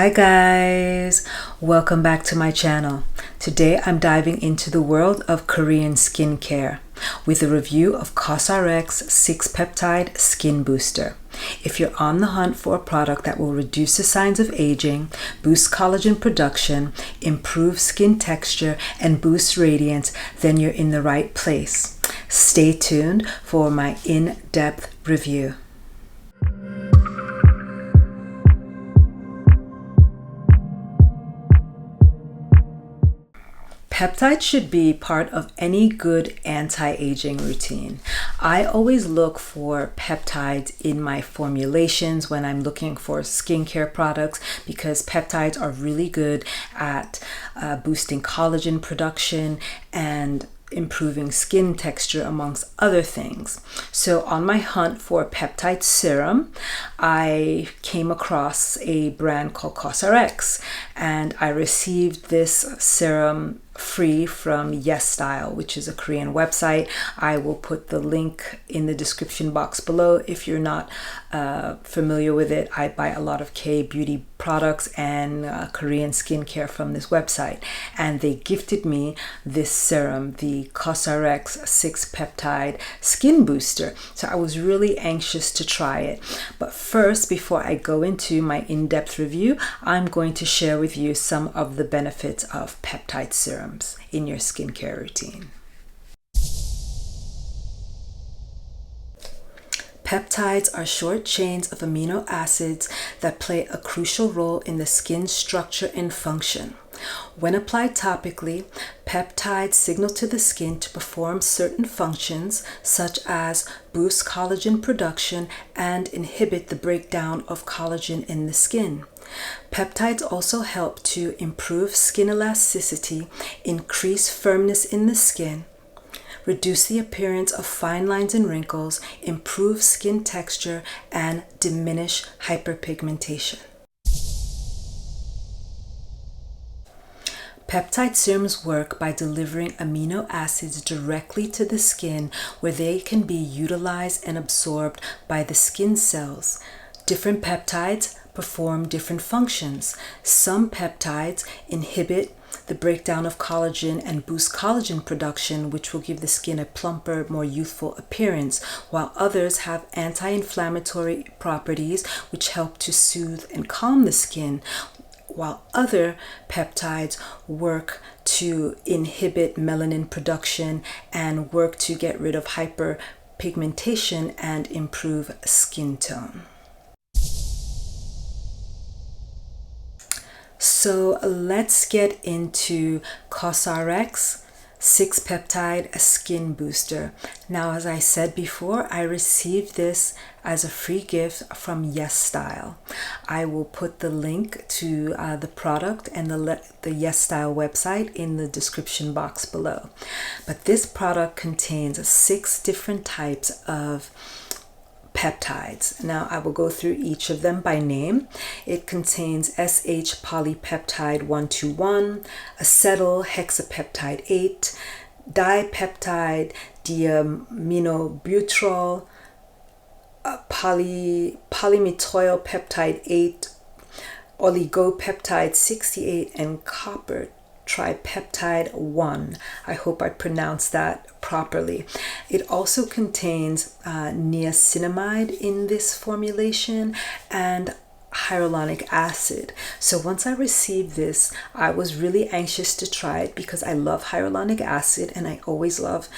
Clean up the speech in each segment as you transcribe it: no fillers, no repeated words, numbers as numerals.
Hi guys, welcome back to my channel. Today I'm diving into the world of Korean skincare with a review of COSRX 6 Peptide Skin Booster. If you're on the hunt for a product that will reduce the signs of aging, boost collagen production, improve skin texture, and boost radiance, then you're in the right place. Stay tuned for my in-depth review. Peptides should be part of any good anti-aging routine. I always look for peptides in my formulations when I'm looking for skincare products because peptides are really good at boosting collagen production and improving skin texture amongst other things. So on my hunt for a peptide serum, I came across a brand called COSRX and I received this serum free from YesStyle, which is a Korean website. I will put the link in the description box below. If you're not familiar with it, I buy a lot of K-beauty products and Korean skincare from this website, and they gifted me this serum, the COSRX 6 Peptide Skin Booster. So I was really anxious to try it. But first, before I go into my in-depth review, I'm going to share with you some of the benefits of peptide serums in your skincare routine. Peptides are short chains of amino acids that play a crucial role in the skin's structure and function. When applied topically, peptides signal to the skin to perform certain functions such as boost collagen production and inhibit the breakdown of collagen in the skin. Peptides also help to improve skin elasticity, increase firmness in the skin, reduce the appearance of fine lines and wrinkles, improve skin texture, and diminish hyperpigmentation. Peptide serums work by delivering amino acids directly to the skin where they can be utilized and absorbed by the skin cells. Different peptides perform different functions. Some peptides inhibit the breakdown of collagen and boost collagen production, which will give the skin a plumper, more youthful appearance, while others have anti-inflammatory properties which help to soothe and calm the skin, while other peptides work to inhibit melanin production and work to get rid of hyperpigmentation and improve skin tone. So let's get into COSRX 6 Peptide Skin Booster. Now, as I said before, I received this as a free gift from YesStyle. I will put the link to the product and the YesStyle website in the description box below. But this product contains 6 different types of peptides. Now I will go through each of them by name. It contains SH polypeptide 121, acetyl hexapeptide 8, dipeptide diaminobutyral, polymethyl peptide 8, oligopeptide 68, and copper tripeptide 1. I hope I pronounced that properly. It also contains niacinamide in this formulation and hyaluronic acid. So once I received this, I was really anxious to try it because I love hyaluronic acid, and I always love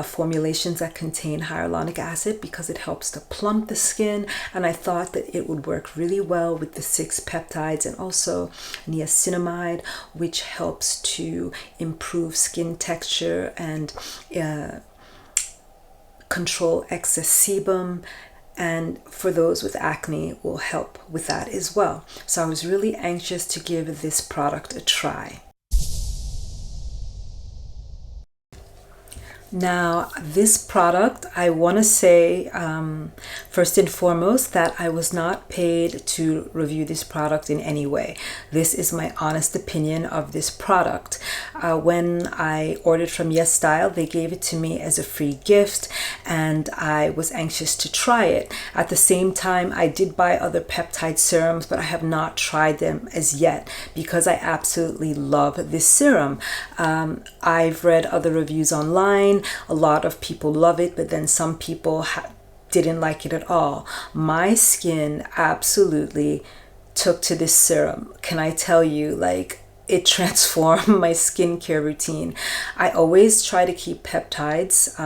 formulations that contain hyaluronic acid because it helps to plump the skin, and I thought that it would work really well with the 6 peptides and also niacinamide, which helps to improve skin texture and control excess sebum, and for those with acne will help with that as well. So I was really anxious to give this product a try. Now, this product, I want to say first and foremost that I was not paid to review this product in any way. This is my honest opinion of this product. When I ordered from Yes Style, they gave it to me as a free gift, and I was anxious to try it. At the same time, I did buy other peptide serums, but I have not tried them as yet because I absolutely love this serum. I've read other reviews online. A lot of people love it, but then some people didn't like it at all. My skin absolutely took to this serum. Can I tell you, like, it transformed my skincare routine. I always try to keep peptides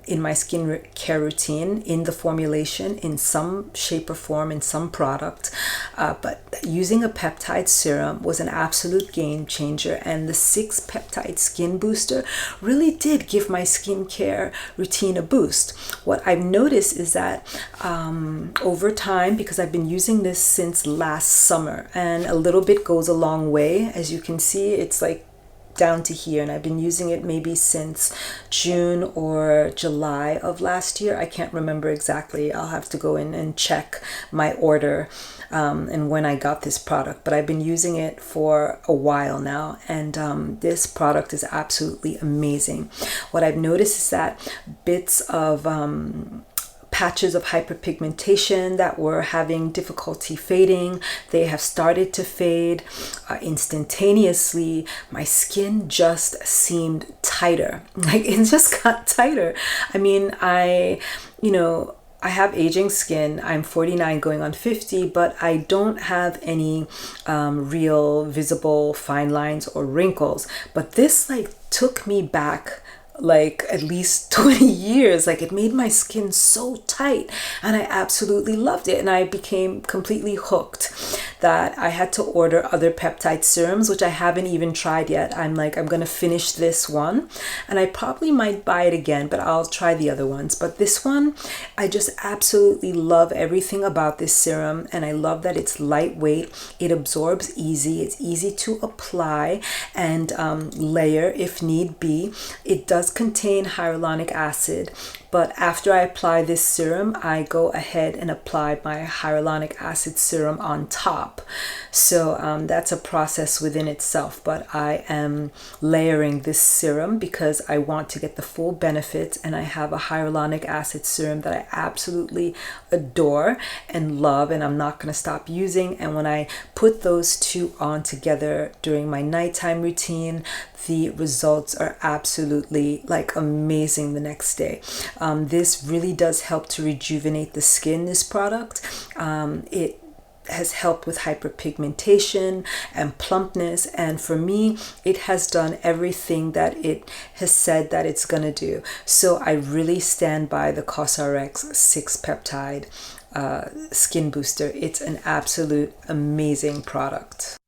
in my skincare routine in the formulation in some shape or form in some product, but using a peptide serum was an absolute game changer, and the 6 Peptide Skin Booster really did give my skincare routine a boost. What I've noticed is that over time, because I've been using this since last summer, and a little bit goes a long way, as you can see, it's like down to here, and I've been using it maybe since June or July of last year. I can't remember exactly. I'll have to go in and check my order and when I got this product, but I've been using it for a while now, and this product is absolutely amazing. What I've noticed is that bits of patches of hyperpigmentation that were having difficulty fading, they have started to fade instantaneously. My skin just seemed tighter. Like, it just got tighter. I mean, I have aging skin. I'm 49 going on 50, but I don't have any real visible fine lines or wrinkles. But this like took me back like at least 20 years. Like, it made my skin so tight, and I absolutely loved it, and I became completely hooked that I had to order other peptide serums, which I haven't even tried yet. I'm gonna finish this one, and I probably might buy it again, but I'll try the other ones. But this one, I just absolutely love everything about this serum, and I love that it's lightweight, it absorbs easy, it's easy to apply and layer if need be. It does contain hyaluronic acid, but after I apply this serum, I go ahead and apply my hyaluronic acid serum on top. So that's a process within itself, but I am layering this serum because I want to get the full benefits, and I have a hyaluronic acid serum that I absolutely adore and love, and I'm not going to stop using. And when I put those two on together during my nighttime routine, the results are absolutely like amazing the next day. This really does help to rejuvenate the skin, this product. It has helped with hyperpigmentation and plumpness, and for me, it has done everything that it has said that it's gonna do. So I really stand by the COSRX 6 Peptide Skin Booster. It's an absolute amazing product.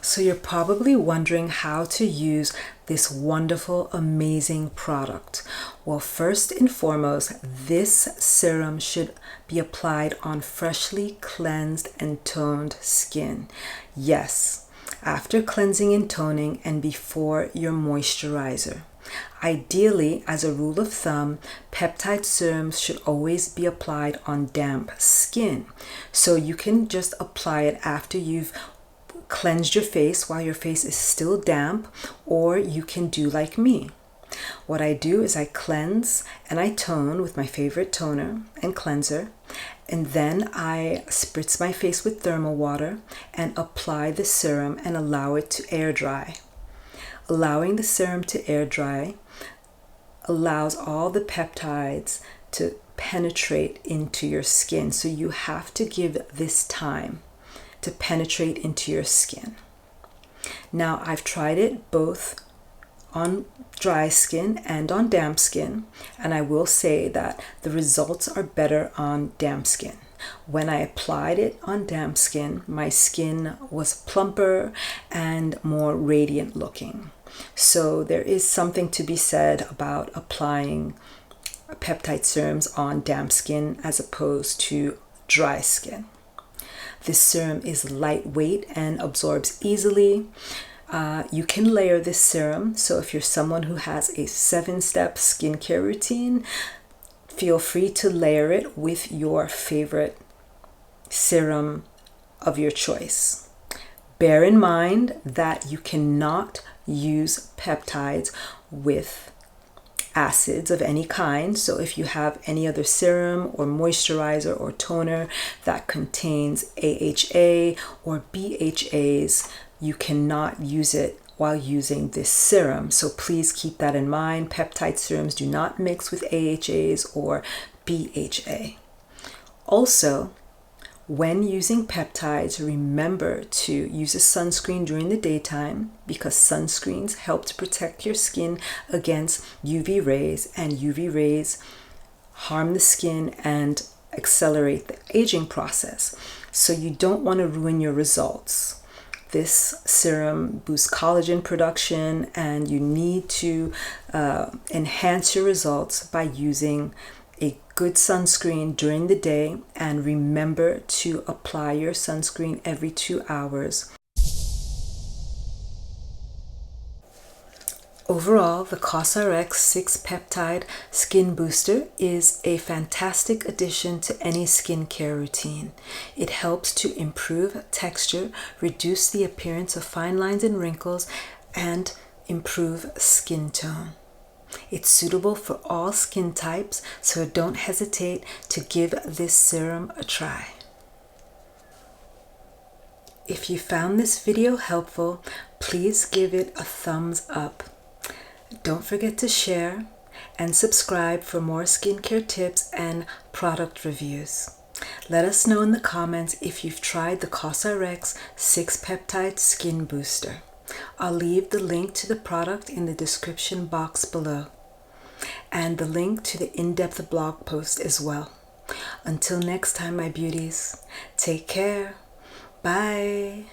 So you're probably wondering how to use this wonderful, amazing product. Well, first and foremost, this serum should be applied on freshly cleansed and toned skin. Yes, after cleansing and toning and before your moisturizer. Ideally, as a rule of thumb, peptide serums should always be applied on damp skin. So you can just apply it after you've cleansed your face while your face is still damp, or you can do like me. What I do is I cleanse and I tone with my favorite toner and cleanser, and then I spritz my face with thermal water and apply the serum and allow it to air dry. Allowing the serum to air dry allows all the peptides to penetrate into your skin, so you have to give this time to penetrate into your skin. Now, I've tried it both on dry skin and on damp skin, and I will say that the results are better on damp skin. When I applied it on damp skin, my skin was plumper and more radiant looking. So there is something to be said about applying peptide serums on damp skin as opposed to dry skin. This serum is lightweight and absorbs easily. You can layer this serum. So if you're someone who has a 7-step skincare routine, feel free to layer it with your favorite serum of your choice. Bear in mind that you cannot use peptides with acids of any kind. So if you have any other serum or moisturizer or toner that contains AHA or BHAs, you cannot use it while using this serum. So please keep that in mind. Peptide serums do not mix with AHAs or BHA. Also, when using peptides, remember to use a sunscreen during the daytime, because sunscreens help to protect your skin against UV rays, and UV rays harm the skin and accelerate the aging process. So you don't want to ruin your results. This serum boosts collagen production, and you need to enhance your results by using a good sunscreen during the day, and remember to apply your sunscreen every 2 hours. Overall, the COSRX 6 Peptide Skin Booster is a fantastic addition to any skincare routine. It helps to improve texture, reduce the appearance of fine lines and wrinkles, and improve skin tone. It's suitable for all skin types, so don't hesitate to give this serum a try. If you found this video helpful, please give it a thumbs up. Don't forget to share and subscribe for more skincare tips and product reviews. Let us know in the comments if you've tried the COSRX 6 Peptide Skin Booster. I'll leave the link to the product in the description box below, and the link to the in-depth blog post as well. Until next time, my beauties, take care. Bye.